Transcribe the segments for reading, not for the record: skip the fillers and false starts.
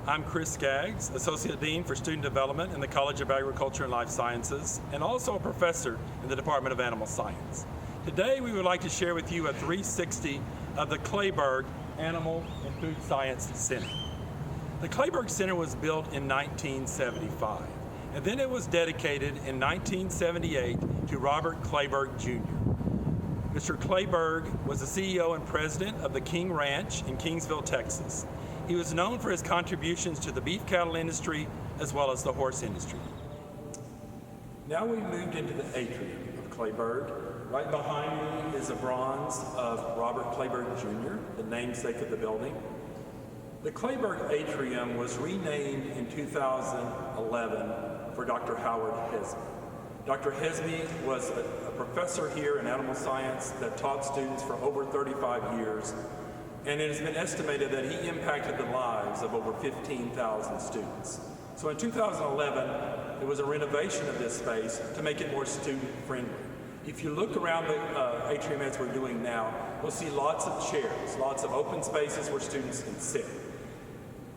I'm Chris Skaggs, Associate Dean for Student Development in the College of Agriculture and Life Sciences, and also a professor in the Department of Animal Science. Today we would like to share with you a 360 of the Kleberg Animal and Food Science Center. The Kleberg Center was built in 1975, and then it was dedicated in 1978 to Robert Kleberg Jr. Mr. Kleberg was the CEO and president of the King Ranch in Kingsville, Texas. He was known for his contributions to the beef cattle industry as well as the horse industry. Now we've moved into the Atrium of Kleberg. Right behind me is a bronze of Robert Kleberg Jr., the namesake of the building. The Kleberg Atrium was renamed in 2011 for Dr. Howard Hesby. Dr. Hesby was a professor here in animal science that taught students for over 35 years. And it has been estimated that he impacted the lives of over 15,000 students. So in 2011, there was a renovation of this space to make it more student-friendly. If you look around the atrium as we're doing now, we'll see lots of chairs, lots of open spaces where students can sit.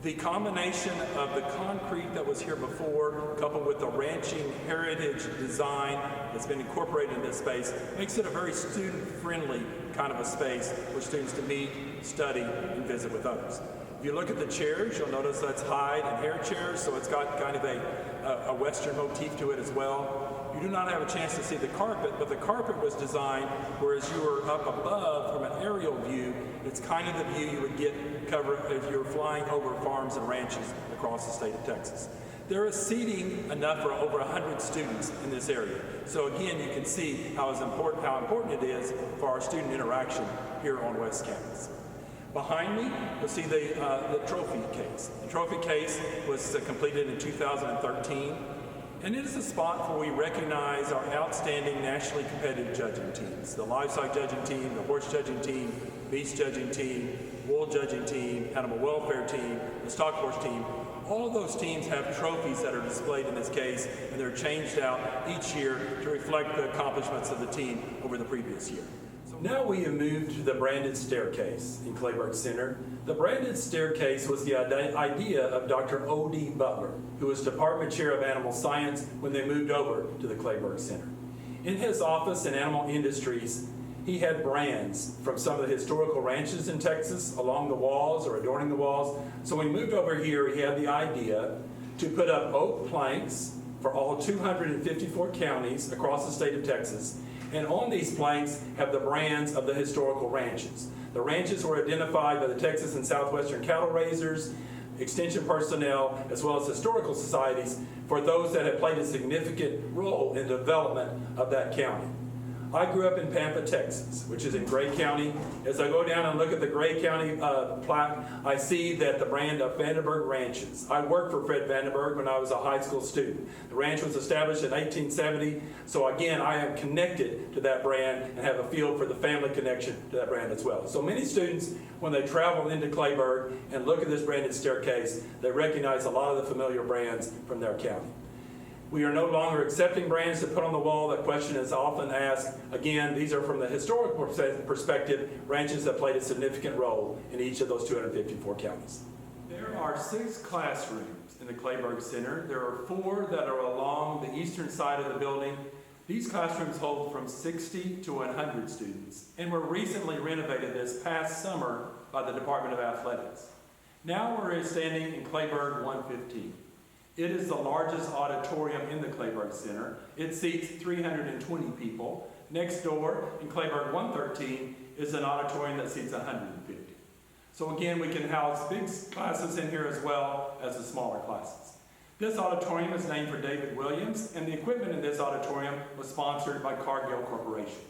The combination of the concrete that was here before, coupled with the ranching heritage design that's been incorporated in this space, makes it a very student-friendly kind of a space for students to meet, study, and visit with others. If you look at the chairs, you'll notice that's hide and hair chairs, so it's got kind of a Western motif to it as well. You do not have a chance to see the carpet, but the carpet was designed whereas you were up above from an aerial view, it's kind of the view you would get cover if you were flying over farms and ranches across the state of Texas. There is seating enough for over 100 students in this area. So again, you can see how important it is for our student interaction here on West Campus. Behind me, you'll see the trophy case. The trophy case was completed in 2013, and it is a spot where we recognize our outstanding nationally competitive judging teams. The livestock judging team, the horse judging team, beast judging team, wool judging team, animal welfare team, the stock horse team. All of those teams have trophies that are displayed in this case, and they're changed out each year to reflect the accomplishments of the team over the previous year. So now we have moved to the branded staircase in Kleberg Center. The branded staircase was the idea of Dr. O.D. Butler, who was Department Chair of Animal Science when they moved over to the Kleberg Center. In his office in animal industries, he had brands from some of the historical ranches in Texas along the walls or adorning the walls. So when he moved over here, he had the idea to put up oak planks for all 254 counties across the state of Texas. And on these planks have the brands of the historical ranches. The ranches were identified by the Texas and Southwestern cattle raisers, extension personnel, as well as historical societies for those that had played a significant role in the development of that county. I grew up in Pampa, Texas, which is in Gray County. As I go down and look at the Gray County plaque, I see that the brand of Vandenberg Ranches. I worked for Fred Vandenberg when I was a high school student. The ranch was established in 1870, so again, I am connected to that brand and have a feel for the family connection to that brand as well. So many students, when they travel into Kleberg and look at this branded staircase, they recognize a lot of the familiar brands from their county. We are no longer accepting brands to put on the wall. That question is often asked. Again, these are from the historical perspective, ranches that played a significant role in each of those 254 counties. There are 6 classrooms in the Kleberg Center. There are 4 that are along the eastern side of the building. These classrooms hold from 60 to 100 students and were recently renovated this past summer by the Department of Athletics. Now we're standing in Kleberg 115. It is the largest auditorium in the Kleberg Center. It seats 320 people. Next door in Kleberg 113 is an auditorium that seats 150. So again, we can house big classes in here as well as the smaller classes. This auditorium is named for David Williams, and the equipment in this auditorium was sponsored by Cargill Corporation.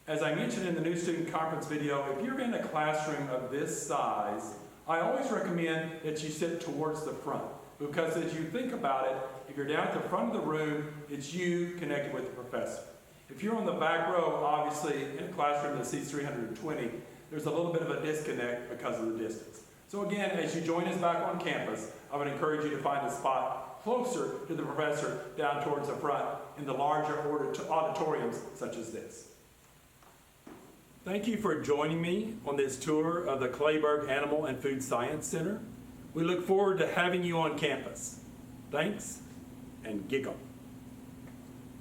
As I mentioned in the new student conference video, if you're in a classroom of this size, I always recommend that you sit towards the front. Because as you think about it, if you're down at the front of the room, it's you connected with the professor. If you're on the back row, obviously, in a classroom that seats 320, there's a little bit of a disconnect because of the distance. So again, as you join us back on campus, I would encourage you to find a spot closer to the professor down towards the front in the larger auditoriums such as this. Thank you for joining me on this tour of the Kleberg Animal and Food Science Center. We look forward to having you on campus. Thanks, and giggle.